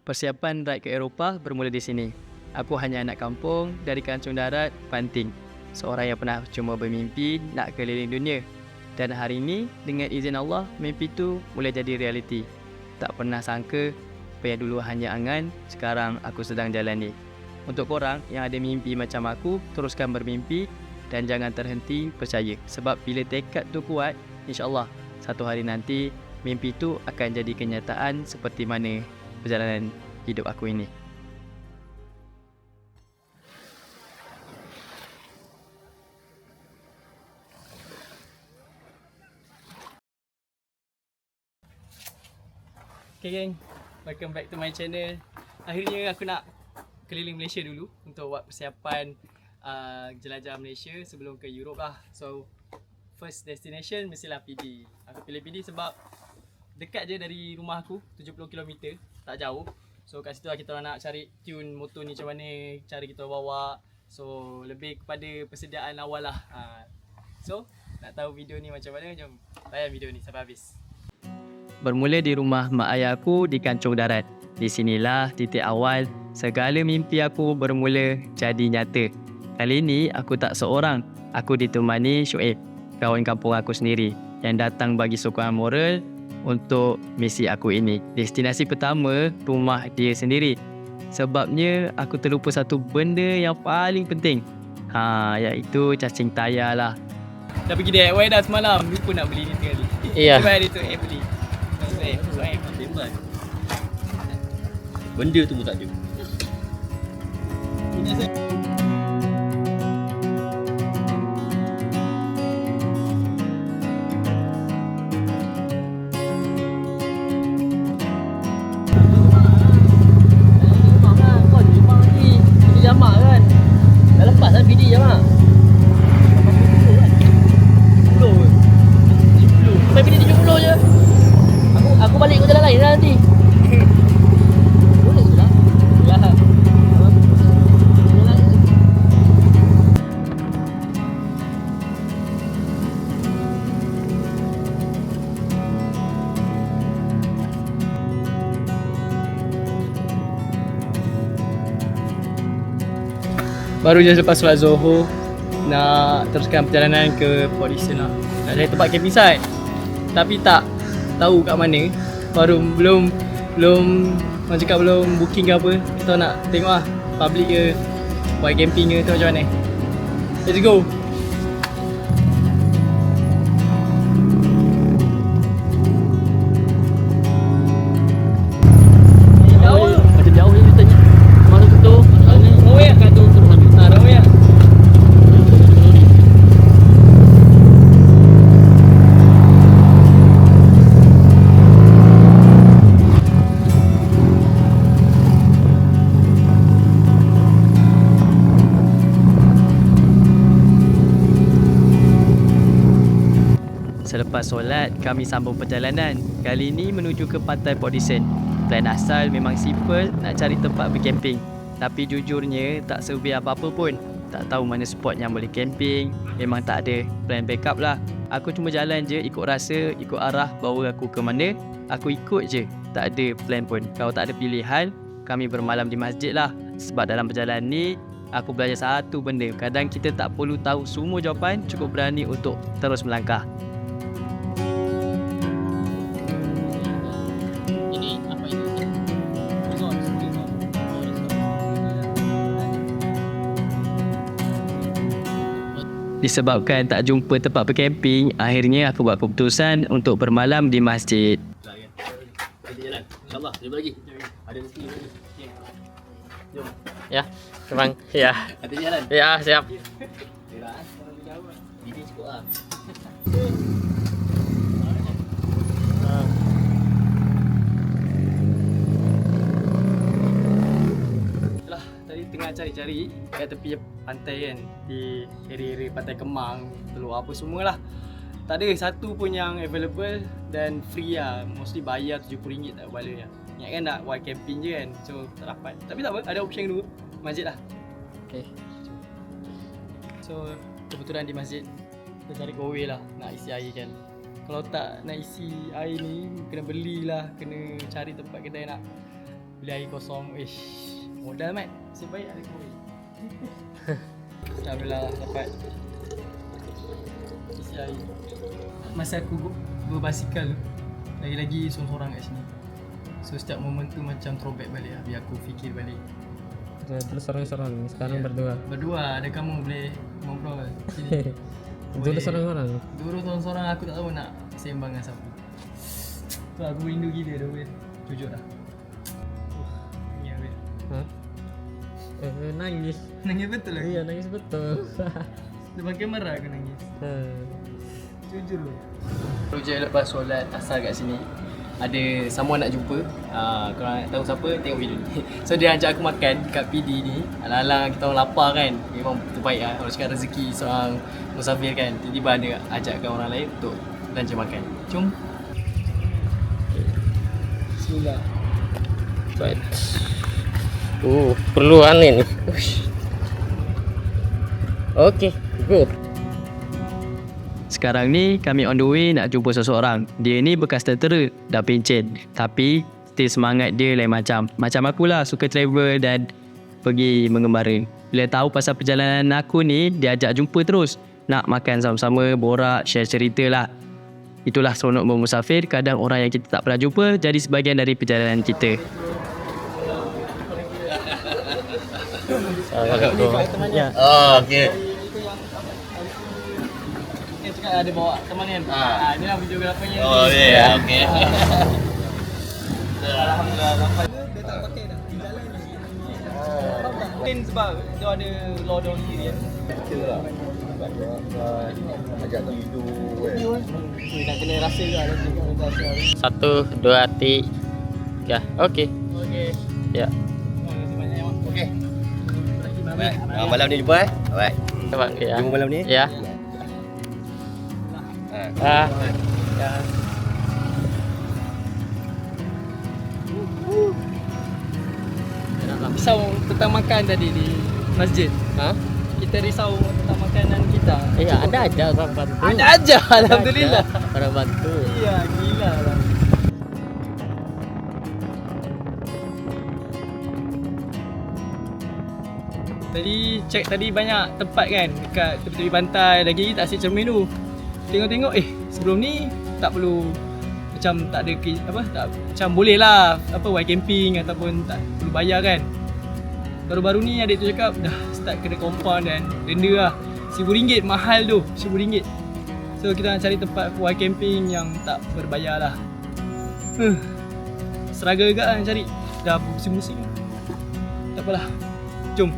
Persiapan ride ke Eropah bermula di sini. Aku hanya anak kampung dari kancung darat, Panting. Seorang yang pernah cuma bermimpi nak keliling dunia. Dan hari ini, dengan izin Allah, mimpi itu boleh jadi realiti. Tak pernah sangka, apa yang dulu hanya angan, sekarang aku sedang jalani. Untuk korang yang ada mimpi macam aku, teruskan bermimpi dan jangan terhenti percaya. Sebab bila tekad tu kuat, insyaAllah satu hari nanti mimpi itu akan jadi kenyataan seperti mana perjalanan hidup aku ini. Okay geng, welcome back to my channel. Akhirnya aku nak keliling Malaysia dulu untuk buat persiapan jelajah Malaysia sebelum ke Europe lah. So first destination mestilah PD. Aku pilih PD sebab dekat je dari rumah aku, 70km, tak jauh. So kat situ lah kita orang nak cari tune motor ni macam mana, cara kita bawa. So lebih kepada persediaan awal lah. So nak tahu video ni macam mana, jom layan video ni sampai habis. Bermula di rumah mak ayah aku di Kancung Darat. Di sinilah titik awal segala mimpi aku bermula jadi nyata. Kali ini aku tak seorang, aku ditemani Syuib, kawan kampung aku sendiri yang datang bagi sokongan moral untuk misi aku ini. Destinasi pertama, rumah dia sendiri. Sebabnya aku terlupa satu benda yang paling penting. Iaitu cacing tayar lah. Dah pergi DIY dah semalam, lupa nak beli ni sekali. Iya. Cuba hari tu beli. Benda tu pun tak ada. Aku balik ke jalan lain lah nanti. Boleh je lah. Baru je lepas solat Zohor, nak teruskan perjalanan ke Port Dickson lah. Nak cari tempat camping site, tapi tak tahu kat mana. Baru belum orang cakap belum booking ke apa. Kita nak tengok lah public ke, buat camping ke, tu macam mana. Let's go. Macam jauh ni ceritanya. Masuk situ, Rawai lah kat tu. Rawai lah. Selepas solat, kami sambung perjalanan. Kali ini menuju ke pantai Port Dickson. Plan asal memang simple, nak cari tempat bercamping. Tapi jujurnya, tak survey apa-apa pun. Tak tahu mana spot yang boleh camping. Memang tak ada plan backup lah. Aku cuma jalan je, ikut rasa, ikut arah bawa aku ke mana. Aku ikut je, tak ada plan pun. Kalau tak ada pilihan, kami bermalam di masjid lah. Sebab dalam perjalanan ni, aku belajar satu benda. Kadang kita tak perlu tahu semua jawapan, cukup berani untuk terus melangkah. Disebabkan tak jumpa tempat bercamping, akhirnya aku buat keputusan untuk bermalam di masjid. Jalan. InsyaAllah, jumpa lagi. Ada rezeki lagi. Jom. ya, memang ya. Ada jalan. Ya, siap. Ini cukup lah. Tadi tengah cari-cari kat tepi pantai kan, di area-area Pantai Kemang, Teluk apa semualah. Tak ada satu pun yang available dan free lah. Mostly bayar RM70 tak kepala lah. Ingatkan nak buat camping je kan, so tak dapat. Tapi tak apa, ada option kedua, masjid lah. Okay, so kebetulan di masjid kita cari go-away lah, nak isi air kan. Kalau tak nak isi air ni, kena belilah, kena cari tempat kedai nak Bila air kosong, modal mat. Nasib baik ada koi. Alhamdulillah dapat isi air. Masa aku berbasikal tu, lagi-lagi sorang-sorang kat sini. So setiap momen tu macam throwback balik lah, biar aku fikir balik. Dulu sorang-sorang, sekarang berdua. Berdua, ada kamu boleh ngobrol sini. Dulu sorang-sorang. Dulu sorang-sorang aku tak tahu nak sembang dengan siapa. Tu aku rindu gila dah weh. Jujur dah. Ya weh. Ha? Nangis. Nangis betul aku. Iya, nangis betul. Depan kamera aku nangis. Jujur weh. Projek lepas solat asar kat sini, ada someone nak jumpa. Korang nak tahu siapa, tengok video ni. So dia ajak aku makan kat PD ni. Alang-alang kita orang lapar kan. Memang terbaik lah. Kalau cakap rezeki seorang musafir kan, tiba-tiba ada ajakkan orang lain untuk belanja makan. Jom. Bismillah. Baik. Perlu aneh ni. Okey, go. Sekarang ni kami on the way nak jumpa seseorang. Dia ni bekas tentera, dah pencen. Tapi still semangat dia lain macam. Macam akulah, suka travel dan pergi mengembara. Bila tahu pasal perjalanan aku ni, dia ajak jumpa terus. Nak makan sama-sama, borak, share cerita lah. Itulah seronok bermusafir. Kadang orang yang kita tak pernah jumpa jadi sebahagian dari perjalanan kita. Ya. Oh, okey. Dia cakap ada bawa teman kan. Inilah videografernya. Oh, ya, okey. Alhamdulillah sampai. Dia tak pakai dah. Di jalan lagi. Mungkin sebab dia ada lodong sendiri kan. Itulah. Ajak tidur Nak kena rasa juga nanti. 1, 2, 3. Okey. Okey. Ya. Terima kasih banyak Mak. Okey. Baik. Malam ni jumpa Baik. Nampak ke ya? Jumpa malam ni. Ya. Ah. Ya. Risau tentang makan tadi di masjid. Kita risau tentang makanan kita. Ya, ada aja orang bantu. Ada aja, alhamdulillah. Ada orang bantu. Iya, gila lah. Tadi cek tadi banyak tempat kan dekat tepi-tepi pantai, lagi tak asyik cermin tu. Tengok-tengok sebelum ni tak perlu macam tak ada tak macam boleh lah white camping ataupun tak perlu bayar kan. Baru-baru ni adik tu cakap dah start kena compound dan denda lah. RM1,000 mahal tu, RM1,000. So kita nak cari tempat white camping yang tak berbayar lah. Struggle juga lah nak cari. Dah musim-musim. Tak apalah. Jom.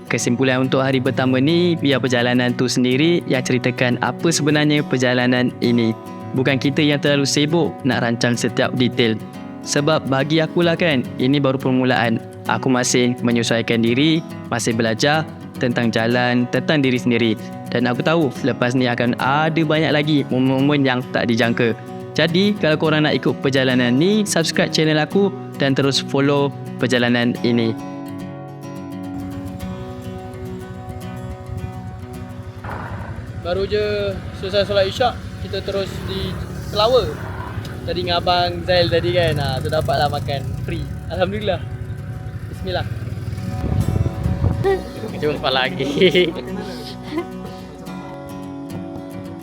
Kesimpulan untuk hari pertama ni, biar perjalanan tu sendiri yang ceritakan apa sebenarnya perjalanan ini. Bukan kita yang terlalu sibuk nak rancang setiap detail. Sebab bagi akulah kan, ini baru permulaan. Aku masih menyesuaikan diri, masih belajar tentang jalan, tentang diri sendiri. Dan aku tahu lepas ni akan ada banyak lagi momen-momen yang tak dijangka. Jadi kalau korang nak ikut perjalanan ni, subscribe channel aku dan terus follow perjalanan ini. Baru je selesai solat isyak, kita terus di Kelawar. Tadi dengan Abang Zail tadi kan, tu dapatlah makan free. Alhamdulillah. Bismillah. Jumpa lagi.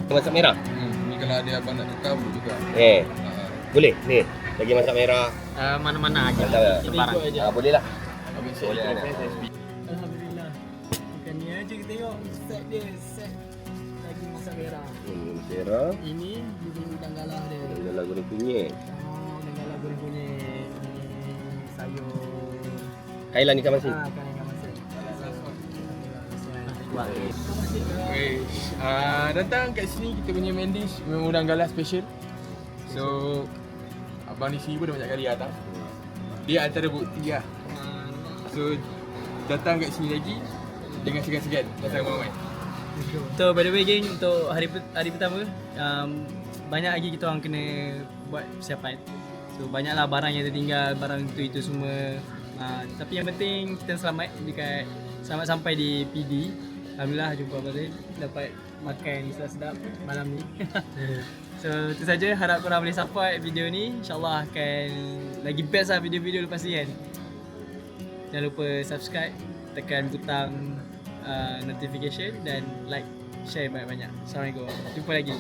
Masak merah. Ni kalau ada abang nak tukar boleh juga. Boleh ni. Lagi masak merah. Mana-mana aja. Sembarang. Boleh lah. Habis Boleh ada. Alhamdulillah. Bukan ni aja kita tengok set dia, set lagi masak merah. Merah. Ini bubur udang galah dia. Dalam goreng kunyit. Udang galah goreng kunyit. Ni sayur. Kailan ikan masin. Kan ikan masin. Datang kat sini kita punya main dish memang udang galah special. So abang di sini pun dah banyak kali datang. Dia antara bukti lah. So datang kat sini lagi dengan segan-segan datang ramai. So by the way geng, untuk hari pertama banyak lagi kita orang kena buat persiapan. So banyaklah barang yang tertinggal, barang itu semua. Tapi yang penting kita selamat sampai di PD. Alhamdulillah jumpa Abang Zain, dapat makan sedap-sedap malam ni. So itu saja, harap korang boleh support video ni. InsyaAllah akan lagi best lah video-video lepas ni kan. Jangan lupa subscribe, tekan butang notification dan like, share banyak-banyak. Assalamualaikum. Jumpa lagi.